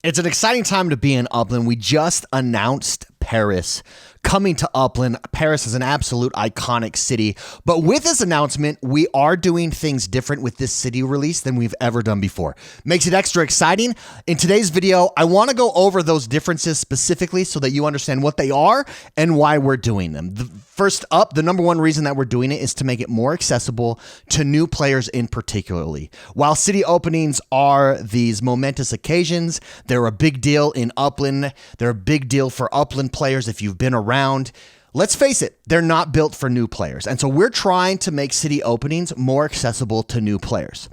It's an exciting time to be in Upland. We just announced Paris coming to Upland. Paris is an absolute iconic city. But with this announcement, we are doing things different with this city release than we've ever done before. Makes it extra exciting. In today's video, I want to go over those differences specifically so that you understand what they are and why we're doing them. First up, the number one reason that we're doing it is to make it more accessible to new players in particularly. While city openings are these momentous occasions, they're a big deal in Upland. They're a big deal for Upland players if you've been around. Let's face it, they're not built for new players. And so we're trying to make city openings more accessible to new players.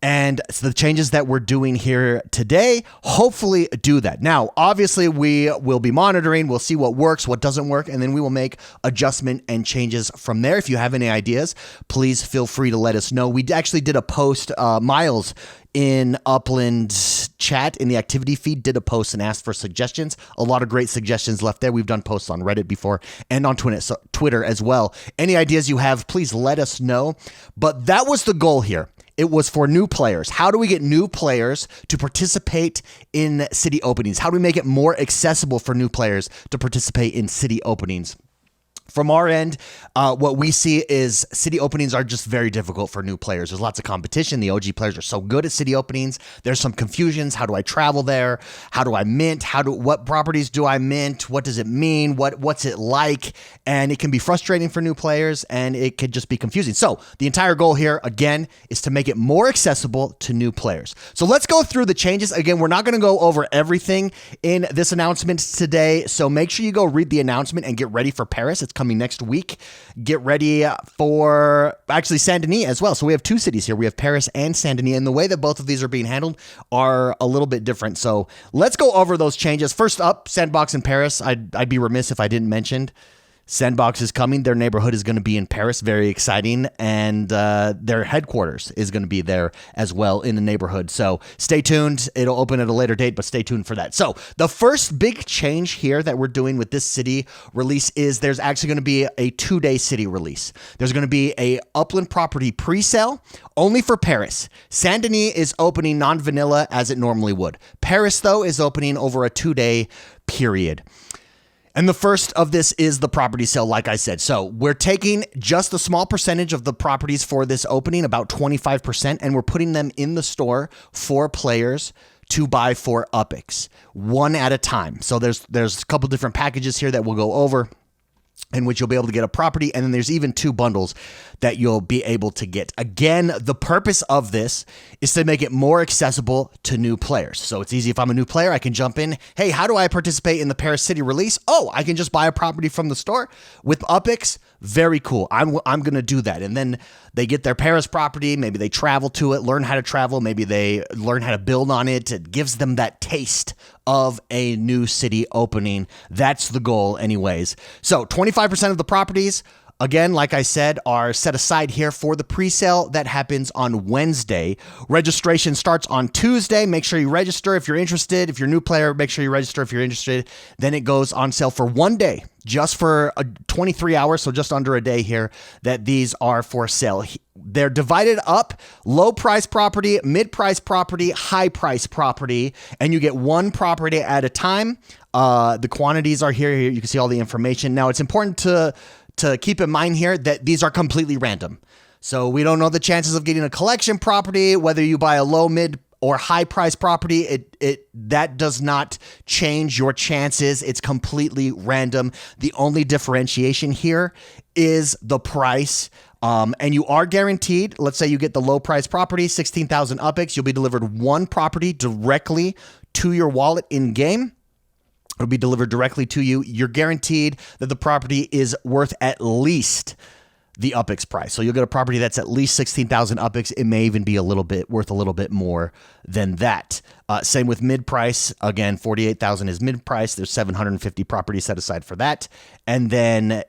And so the changes that we're doing here today hopefully do that. Now, obviously, we will be monitoring. We'll see what works, what doesn't work, and then we will make adjustment and changes from there. If you have any ideas, please feel free to let us know. We actually did a post, Miles in Upland chat in the activity feed did a post and asked for suggestions. A lot of great suggestions left there. We've done posts on Reddit before and on Twitter as well. Any ideas you have, please let us know. But that was the goal here. It was for new players. How do we get new players to participate in city openings? How do we make it more accessible for new players to participate in city openings? From our end, what we see is city openings are just very difficult for new players. There's lots of competition. The OG players are so good at city openings. There's some confusions. How do I travel there? How do I mint? What properties do I mint? What does it mean? What's it like? And it can be frustrating for new players, and it could just be confusing. So the entire goal here, again, is to make it more accessible to new players. So let's go through the changes. Again, we're not going to go over everything in this announcement today. So make sure you go read the announcement and get ready for Paris. It's coming next week. Get ready for actually Saint Denis as well. So we have two cities here. We have Paris and Saint Denis, and the way that both of these are being handled are a little bit different. So let's go over those changes. First up, Sandbox in Paris. I'd be remiss if I didn't mention Sandbox is coming. Their neighborhood is going to be in Paris. Very exciting. And their headquarters is going to be there as well in the neighborhood. So stay tuned. It'll open at a later date, but stay tuned for that. So the first big change here that we're doing with this city release is there's actually going to be a 2-day city release. There's going to be a Upland property pre-sale only for Paris. Saint Denis is opening non-vanilla as it normally would. Paris, though, is opening over a 2-day period. And the first of this is the property sale, like I said. So we're taking just a small percentage of the properties for this opening, about 25%, and we're putting them in the store for players to buy for UPX, one at a time. So there's a couple different packages here that we'll go over, in which you'll be able to get a property, and then there's even 2 bundles that you'll be able to get. Again, the purpose of this is to make it more accessible to new players. So it's easy if I'm a new player, I can jump in. Hey, how do I participate in the Paris City release? Oh, I can just buy a property from the store with UPX. Very cool. I'm going to do that. And then they get their Paris property. Maybe they travel to it, learn how to travel. Maybe they learn how to build on it. It gives them that taste of a new city opening. That's the goal anyways. So 25% of the properties, again, like I said, are set aside here for the pre-sale that happens on Wednesday. Registration starts on Tuesday. Make sure you register if you're interested. If you're a new player, make sure you register if you're interested. Then it goes on sale for 1 day, just for 23 hours, so just under a day here, that these are for sale. They're divided up: low price property, mid price property, high price property, and you get one property at a time. The quantities are here. You can see all the information. Now, it's important to keep in mind here that these are completely random. So we don't know the chances of getting a collection property, whether you buy a low, mid, or high price property. That does not change your chances. It's completely random. The only differentiation here is the price. And you are guaranteed, let's say you get the low price property, 16,000 UPX, you'll be delivered one property directly to your wallet in game. It'll be delivered directly to you. You're guaranteed that the property is worth at least the UPX price. So you'll get a property that's at least 16,000 UPX. It may even be worth a little bit more than that. Same with mid price. Again, 48,000 is mid price. There's 750 properties set aside for that. And then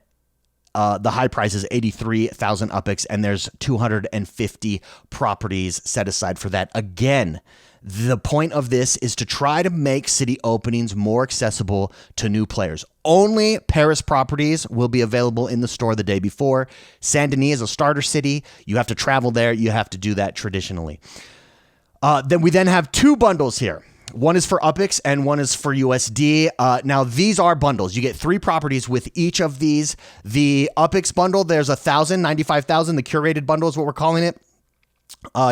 the high price is 83,000 UPX, and there's 250 properties set aside for that. Again, the point of this is to try to make city openings more accessible to new players. Only Paris properties will be available in the store the day before. Saint Denis is a starter city. You have to travel there. You have to do that traditionally. Then we have 2 bundles here. One is for UPX and one is for USD. Now, these are bundles. You get 3 properties with each of these. The UPX bundle, there's 1,000, 95,000. The curated bundle is what we're calling it.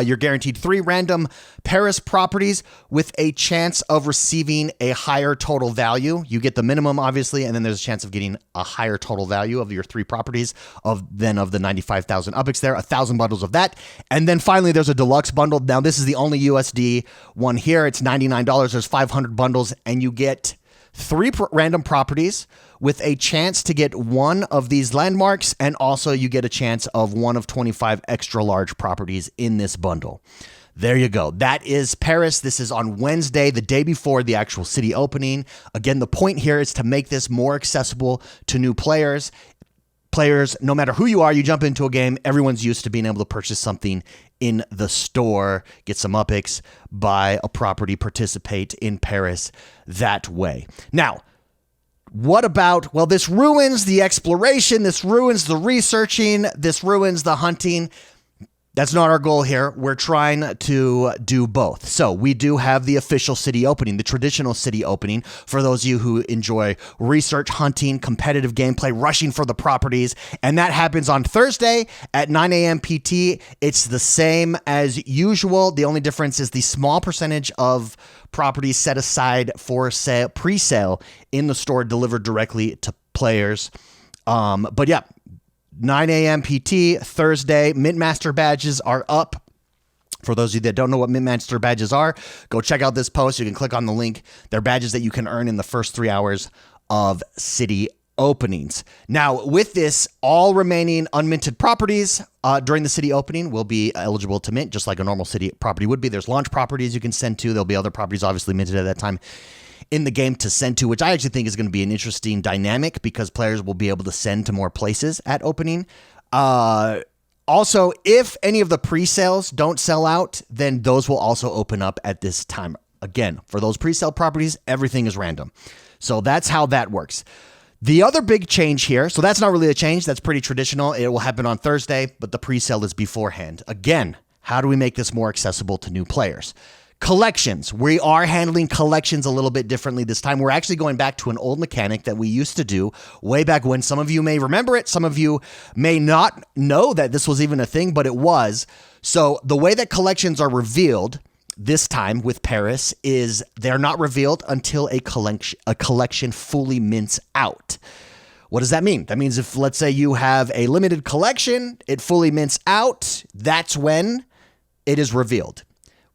You're guaranteed 3 random Paris properties with a chance of receiving a higher total value. You get the minimum, obviously, and then there's a chance of getting a higher total value of your 3 properties of the 95,000 UPX there, 1,000 bundles of that. And then finally, there's a deluxe bundle. Now, this is the only USD one here. It's $99. There's 500 bundles, and you get 3 random properties with a chance to get 1 of these landmarks, and also you get a chance of 1 of 25 extra large properties in this bundle. There you go. That is Paris. This is on Wednesday, the day before the actual city opening. Again, the point here is to make this more accessible to new players. Players, no matter who you are, you jump into a game, everyone's used to being able to purchase something in the store, get some UPX, buy a property, participate in Paris that way. Now, what about, well, this ruins the exploration, this ruins the researching, this ruins the hunting. That's not our goal here. We're trying to do both. So we do have the official city opening, the traditional city opening, for those of you who enjoy research, hunting, competitive gameplay, rushing for the properties. And that happens on Thursday at 9 a.m. PT. It's the same as usual. The only difference is the small percentage of properties set aside for sale, pre-sale in the store delivered directly to players. But yeah, 9 a.m. PT, Thursday. Mint Master badges are up. For those of you that don't know what Mint Master badges are, go check out this post. You can click on the link. They're badges that you can earn in the first 3 hours of city openings. Now, with this, all remaining unminted properties during the city opening will be eligible to mint, just like a normal city property would be. There's launch properties you can send to. There'll be other properties obviously minted at that time in the game to send to, which I actually think is going to be an interesting dynamic because players will be able to send to more places at opening. Also, if any of the pre-sales don't sell out, then those will also open up at this time. Again, for those pre-sale properties, everything is random. So that's how that works. The other big change here, so that's not really a change. That's pretty traditional. It will happen on Thursday, but the pre-sale is beforehand. Again, how do we make this more accessible to new players? Collections. We are handling collections a little bit differently this time. We're actually going back to an old mechanic that we used to do way back when. Some of you may remember it. Some of you may not know that this was even a thing, but it was. So the way that collections are revealed this time with Paris is they're not revealed until a collection fully mints out. What does that mean? That means if, let's say, you have a limited collection, it fully mints out, that's when it is revealed.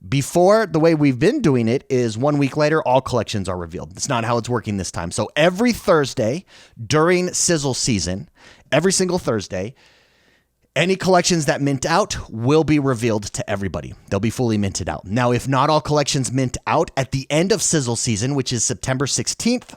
Before, the way we've been doing it is 1 week later, all collections are revealed. That's not how it's working this time. So every Thursday during Sizzle season, every single Thursday, any collections that mint out will be revealed to everybody. They'll be fully minted out. Now, if not all collections mint out at the end of Sizzle season, which is September 16th,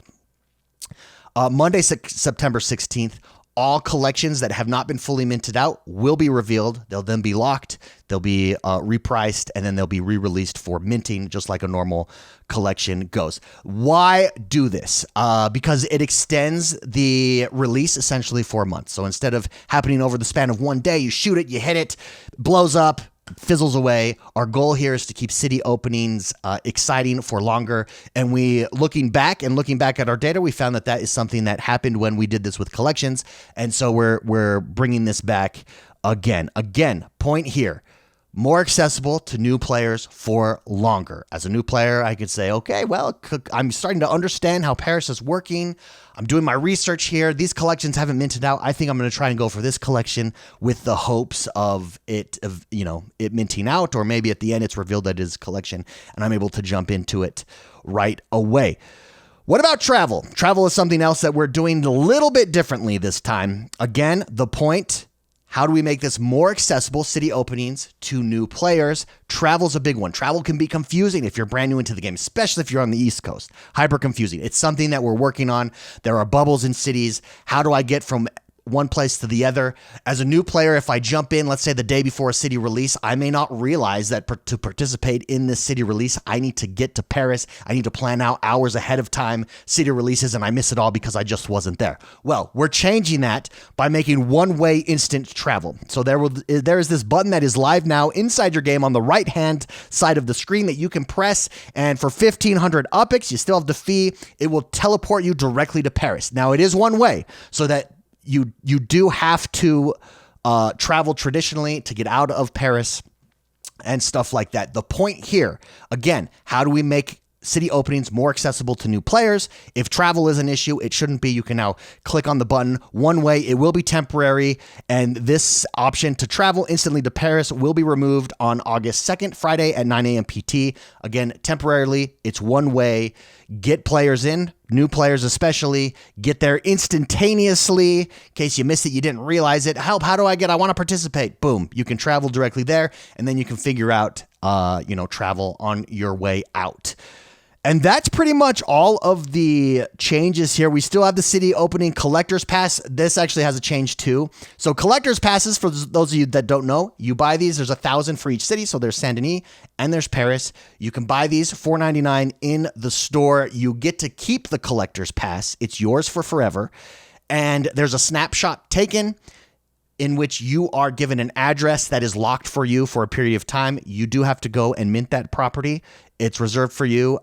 Monday, September 16th, all collections that have not been fully minted out will be revealed. They'll then be locked. They'll be repriced, and then they'll be re-released for minting, just like a normal collection goes. Why do this? Because it extends the release essentially for a month. So instead of happening over the span of 1 day, you shoot it, you hit it, blows up, fizzles away. Our goal here is to keep city openings exciting for longer. And looking back at our data, we found that that is something that happened when we did this with collections. And so we're bringing this back again. Again, point here. More accessible to new players for longer. As a new player, I could say, okay, well, I'm starting to understand how Paris is working. I'm doing my research here. These collections haven't minted out. I think I'm going to try and go for this collection with the hopes of it minting out, or maybe at the end it's revealed that it is a collection and I'm able to jump into it right away. What about travel? Travel is something else that we're doing a little bit differently this time. Again, the point, how do we make this more accessible, city openings, to new players? Travel's a big one. Travel can be confusing if you're brand new into the game, especially if you're on the East Coast. Hyper confusing. It's something that we're working on. There are bubbles in cities. How do I get from one place to the other. As a new player, if I jump in, let's say the day before a city release, I may not realize that to participate in this city release, I need to get to Paris. I need to plan out hours ahead of time city releases, and I miss it all because I just wasn't there. Well, we're changing that by making one-way instant travel. So there is this button that is live now inside your game on the right-hand side of the screen that you can press, and for 1,500 UPIX, you still have the fee. It will teleport you directly to Paris. Now, it is one way, so that you do have to travel traditionally to get out of Paris and stuff like that. The point here, again, how do we make city openings more accessible to new players? If travel is an issue, it shouldn't be. You can now click on the button one way. It will be temporary, and this option to travel instantly to Paris will be removed on August 2nd, Friday at 9 a.m. PT. Again, temporarily, it's one way. Get players in, new players especially, get there instantaneously. In case you missed it, you didn't realize it. Help, how do I want to participate? Boom, you can travel directly there, and then you can figure out, travel on your way out. And that's pretty much all of the changes here. We still have the city opening collector's pass. This actually has a change too. So collector's passes, for those of you that don't know, you buy these. There's 1,000 for each city. So there's Saint-Denis and there's Paris. You can buy these $4.99 in the store. You get to keep the collector's pass. It's yours for forever. And there's a snapshot taken in which you are given an address that is locked for you for a period of time. You do have to go and mint that property. It's reserved for you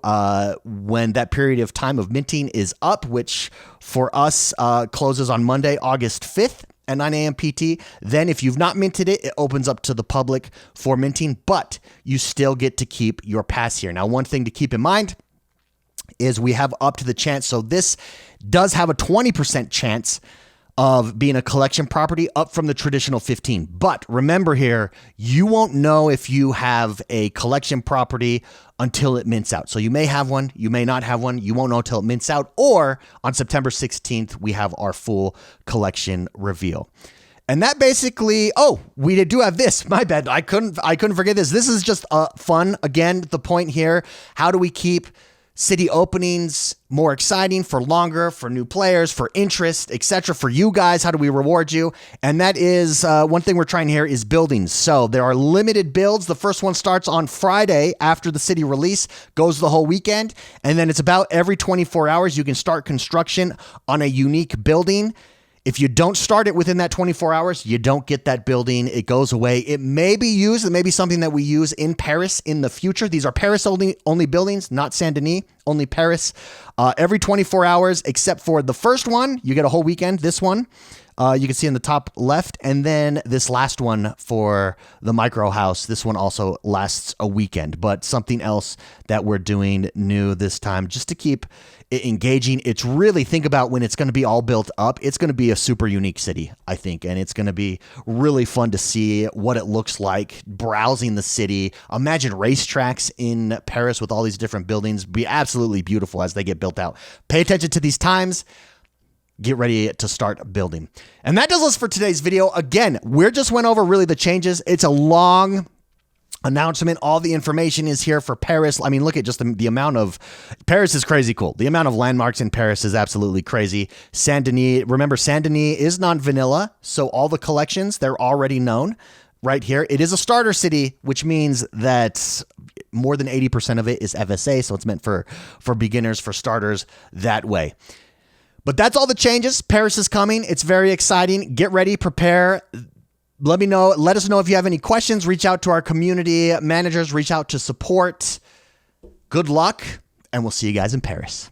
when that period of time of minting is up, which for us closes on Monday, August 5th at 9 a.m. PT. Then if you've not minted it, it opens up to the public for minting, but you still get to keep your pass here. Now, one thing to keep in mind is we have up to the chance. So this does have a 20% chance of being a collection property, up from the traditional 15. But remember here, you won't know if you have a collection property until it mints out. So you may have one, you may not have one, you won't know until it mints out, or on September 16th, we have our full collection reveal. And that basically, we do have this. My bad. I couldn't forget this. This is just fun. Again, the point here, how do we keep city openings more exciting for longer, for new players, for interest, etc. For you guys, how do we reward you? And that is one thing we're trying here is buildings. So there are limited builds. The first one starts on Friday after the city release, goes the whole weekend. And then it's about every 24 hours, you can start construction on a unique building. If you don't start it within that 24 hours, you don't get that building. It goes away. It may be used. It may be something that we use in Paris in the future. These are Paris only buildings, not Saint-Denis, only Paris. Every 24 hours, except for the first one, you get a whole weekend. This one, you can see in the top left. And then this last one for the micro house. This one also lasts a weekend, but something else that we're doing new this time just to keep it engaging. It's really, think about when it's going to be all built up. It's going to be a super unique city, I think, and it's going to be really fun to see what it looks like browsing the city. Imagine racetracks in Paris with all these different buildings. Be absolutely beautiful as they get built out. Pay attention to these times. Get ready to start building. And that does us for today's video. Again, we just went over really the changes. It's a long announcement. All the information is here for Paris. I mean, look at just the amount of, Paris is crazy cool. The amount of landmarks in Paris is absolutely crazy. Saint-Denis, remember Saint-Denis is non-vanilla, so all the collections, they're already known right here. It is a starter city, which means that more than 80% of it is FSA, so it's meant for beginners, for starters that way. But that's all the changes. Paris is coming. It's very exciting. Get ready, prepare. Let us know if you have any questions. Reach out to our community managers, reach out to support. Good luck, and we'll see you guys in Paris.